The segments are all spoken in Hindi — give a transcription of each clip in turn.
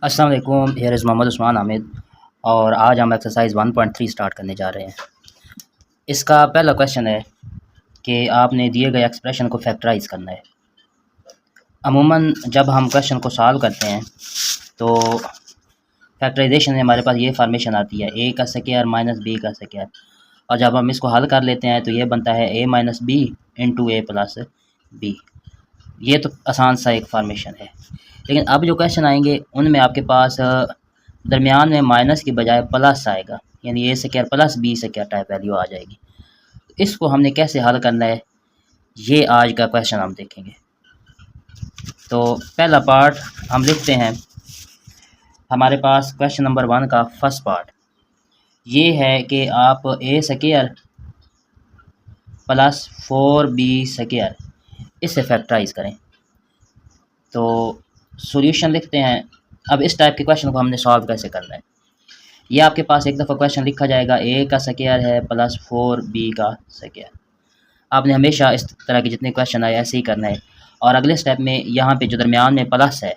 अस्सलाम वालेकुम, हियर इज़ मोहम्मद उस्मान हामिद और आज हम एक्सरसाइज 1.3 स्टार्ट करने जा रहे हैं। इसका पहला क्वेश्चन है कि आपने दिए गए एक्सप्रेशन को फैक्टराइज़ करना है। अमूमन जब हम क्वेश्चन को सॉल्व करते हैं तो फैक्टराइजेशन में हमारे पास ये फार्मेशन आती है a का स्क्वायर माइनस b का स्क्वायर, और जब हम इसको हल कर लेते हैं तो ये बनता है a minus B into A plus B. ये तो आसान सा एक फार्मेशन है, लेकिन अब जो क्वेश्चन आएंगे उनमें आपके पास दरमियान में माइनस की बजाय प्लस आएगा, यानी a square plus b square type value आ जाएगी। इसको हमने कैसे हल करना है ये आज का क्वेश्चन हम देखेंगे। तो पहला पार्ट हम लिखते हैं। हमारे पास क्वेश्चन नंबर 1 का फर्स्ट पार्ट ये है कि आप ए स्क्वायर प्लस 4b स्क्वायर इससे फैक्टराइज करें। तो सॉल्यूशन लिखते हैं। अब इस टाइप के क्वेश्चन को हमने सॉल्व कैसे करना है, ये आपके पास एक दफ़ा क्वेश्चन लिखा जाएगा a का स्क्वायर है प्लस 4b का स्क्वायर। आपने हमेशा इस तरह के जितने क्वेश्चन आए ऐसे ही करना है, और अगले स्टेप में यहाँ पे जो दरमियान में प्लस है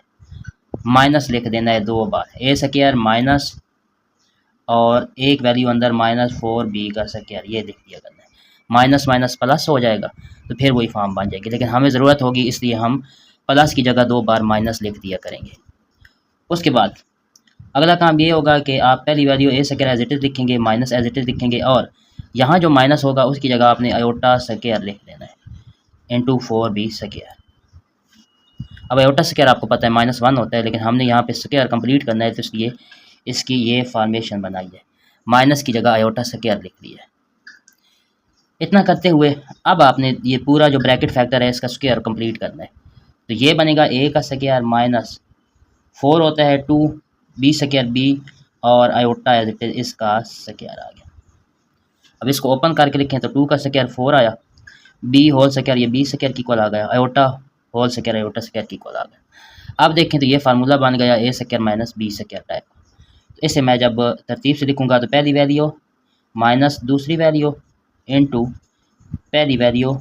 माइनस लिख देना है 2 बार, a स्क्वायर माइनस और एक वैल्यू अंदर माइनस 4b का स्क्वायर, ये लिख दिया करना है। माइनस माइनस प्लस हो जाएगा तो फिर वही फॉर्म बन जाएगी, लेकिन हमें ज़रूरत होगी इसलिए हम प्लस की जगह 2 बार माइनस लिख दिया करेंगे। उसके बाद अगला काम ये होगा कि आप पहली value A square as it is लिखेंगे, माइनस एज इट इज़ लिखेंगे, और यहाँ जो माइनस होगा उसकी जगह आपने आयोटा स्क्वायर लिख देना है इंटू 4b स्क्वायर। अब आयोटा स्क्वायर आपको पता है -1 होता है, लेकिन हमने यहाँ पे स्क्वायर कंप्लीट करना है तो इसलिए इसकी ये फॉर्मेशन बनाई है, माइनस की जगह आयोटा स्क्वायर लिख लिया है। इतना करते हुए अब आपने ये पूरा जो ब्रैकेट फैक्टर है इसका स्क्वायर कंप्लीट करना है। तो ये बनेगा a का स्क्वायर माइनस 4 होता है 2 b स्क्वायर b और आयोटा एज इट इज इसका स्क्वायर आ गया। अब इसको ओपन करके लिखें तो 2 का स्क्वायर 4 आया, b होल स्क्वायर ये b स्क्वायर की इक्वल आ गया, iota whole square iota square की इक्वल आ गया। अब देखें तो ये फार्मूला बन गया a square minus b square type. तो इसे मैं जब तरतीब से लिखूँगा तो पहली वैल्यू माइनस दूसरी वैल्यू इंटू पहली वैल्यू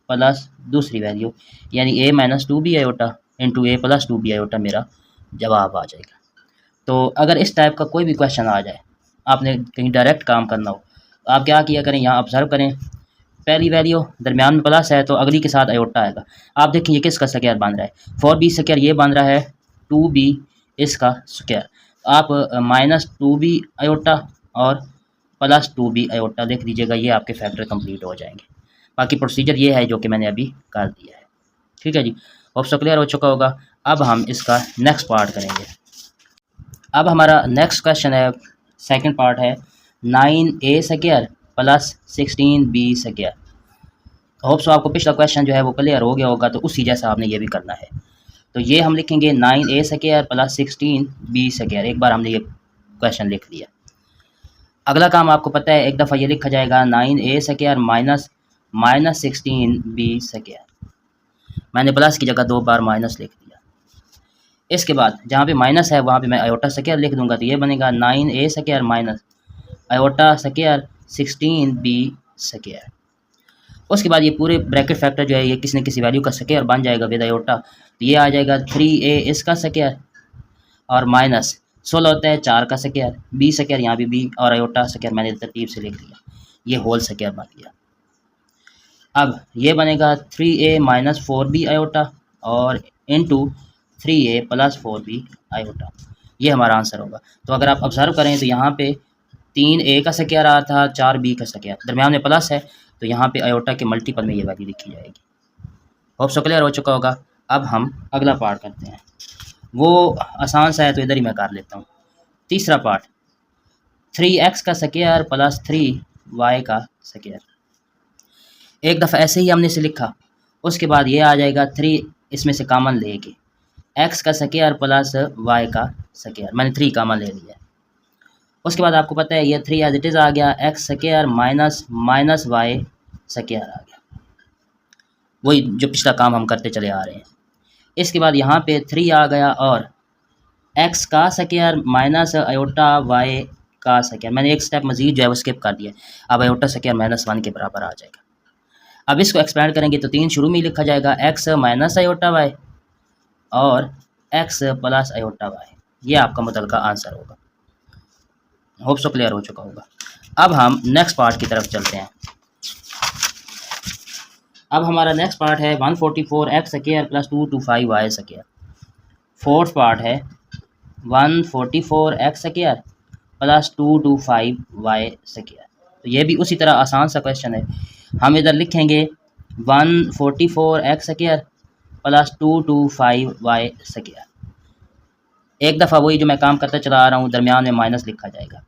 प्लस दूसरी वैल्यू, यानी a माइनस 2b आयोटा इंटू a प्लस 2b आयोटा मेरा जवाब आ जाएगा। तो अगर इस टाइप का कोई भी क्वेश्चन आ जाए, आपने कहीं डायरेक्ट काम करना हो, तो आप क्या किया करें, यहाँ ऑब्जर्व करें, पहली वैल्यू दरमियान में प्लस है तो अगली के साथ आयोटा आएगा। आप देखें ये किसका स्क्वायर बन रहा है, 4b स्क्वायर ये बन रहा है 2b इसका स्क्वायर। आप माइनस 2b आयोटा और प्लस 2b आयोटा लिख दीजिएगा, ये आपके फैक्टर कंप्लीट हो जाएंगे। बाकी प्रोसीजर ये है जो कि मैंने अभी कर दिया है। ठीक है जी, होप सो क्लियर हो चुका होगा। अब हम इसका नेक्स्ट पार्ट करेंगे। अब हमारा नेक्स्ट क्वेश्चन है, सेकंड पार्ट है 9a square plus 16b square. Hope so आपको पिछला क्वेश्चन जो है वो क्लियर हो गया होगा, तो उसी जैसा आपने ये भी करना है। तो ये हम लिखेंगे 9a square plus 16b square. एक बार हमने ये क्वेश्चन लिख लिया। अगला काम आपको पता है, एक दफ़ा ये लिखा जाएगा 9a square minus 16b square. मैंने प्लस की जगह 2 बार माइनस लिख दिया। इसके बाद जहाँ पे माइनस है वहाँ पे मैं आयोटा स्क्वायर लिख दूंगा, तो ये बनेगा 9a square minus iota square 16b square. उसके बाद ये पूरे ब्रैकेट फैक्टर जो है ये किसी न किसी वैल्यू का स्क्वायर बन जाएगा विद आयोटा, तो ये आ जाएगा 3a इसका स्क्वायर और माइनस 16 होता है 4 का स्क्वायर, b स्क्वायर यहाँ भी b और आयोटा स्क्वायर मैंने तरतीब से लिख दिया, ये होल स्क्वायर बन गया। अब ये बनेगा 3a माइनस 4b आयोटा और into 3a plus 4b iota, ये हमारा आंसर होगा। तो अगर आप ऑब्जर्व करें तो यहाँ पे 3a का स्क्वायर आया था 4b का स्क्वायर, दरमियान में प्लस है तो यहाँ पे आयोटा के मल्टीपल में ये वैल्यू लिखी जाएगी। होप सो क्लियर हो चुका होगा। अब हम अगला पार्ट करते हैं, वो आसान सा है तो इधर ही मैं कर लेता हूँ। तीसरा पार्ट 3x का स्क्वायर प्लस 3y का स्क्वायर। एक दफ़ा ऐसे ही हमने इसे लिखा, उसके बाद ये आ जाएगा 3 इसमें से कॉमन लेके x का स्क्वायर प्लस y का स्क्वायर, मैंने 3 कॉमन ले लिया। उसके बाद आपको पता है ये 3 एज इट इज़ आ गया, x square minus minus y square आ गया, वही जो पिछला काम हम करते चले आ रहे हैं। इसके बाद यहाँ पे 3 आ गया और x का स्क्वायर माइनस आयोटा y का स्क्वायर, मैंने एक स्टेप मजीद जो है वो स्किप कर दिया। अब आयोटा स्क्वायर -1 के बराबर आ जाएगा। अब इसको एक्सपेंड करेंगे तो 3 शुरू में ही लिखा जाएगा, x माइनस आयोटा y और x प्लस आयोटा y, ये आपका मुतलका आंसर होगा। होप सो क्लियर हो चुका होगा। अब हम नेक्स्ट पार्ट की तरफ चलते हैं। अब हमारा नेक्स्ट पार्ट है 144x square plus 225y square. Fourth part है 144x square plus 225y square. तो ये भी उसी तरह आसान सा क्वेश्चन है। हम इधर लिखेंगे 144x square plus 225y square. एक दफ़ा वही जो मैं काम करता चला आ रहा हूँ, दरमियान में माइनस लिखा जाएगा।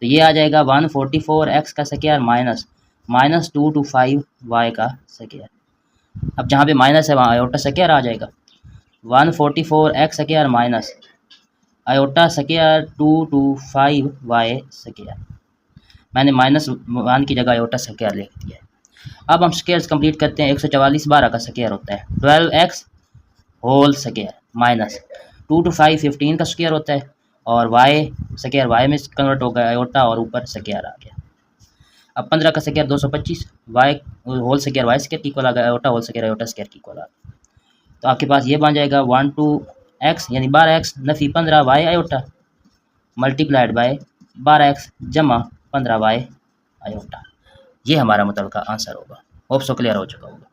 तो ये आ जाएगा 144x का स्क्वायर माइनस 225y का स्क्वायर। अब जहाँ पे माइनस है वहाँ आयोटा स्क्वायर आ जाएगा। 144x square minus iota square 225y square. मैंने -1 की जगह आयोटा स्क्वायर लिख दिया है। अब हम स्क्वायर्स कंप्लीट करते हैं। 144 12 का स्क्वायर होता है 12x whole square minus 2 to 5 15 का स्क्वायर होता है और y स्क्वायर y में कन्वर्ट हो गया आयोटा और ऊपर स्क्वायर आ गया। अब 15 का square 225 y whole square y square की इक्वल आ गया iota whole square iota square की इक्वल आ गया। तो आपके पास ये बन जाएगा 12x यानी 12x Nafi 15y iota multiplied by 12x जमा 15y आयोटा। ये हमारा मुतलका आंसर होगा। होप सो क्लियर हो चुका होगा।